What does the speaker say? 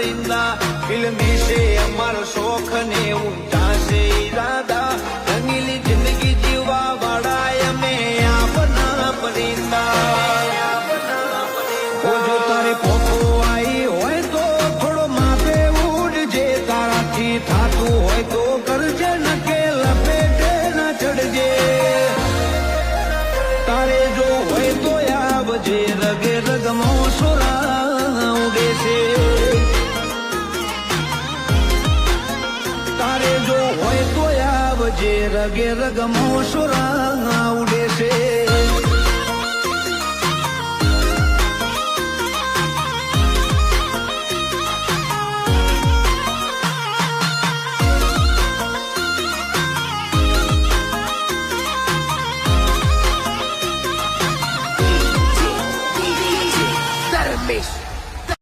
परिंदा फिल्मी से अमर शौक ने ऊंचा से इरादा रंगीली जिंदगी जीवा वाड़ा में अपना परिंदा वो जो तारे पोको आई होय तो थोड़ो मापे उड़ जे तारा थी थातू होय तो करजे न के लपेटे न चढ़जे तारे जो होय तो आवजे रगे रगमो सुरा उड़े से तारे जो होय तो आवजे रगे रगमो सुरा उड़े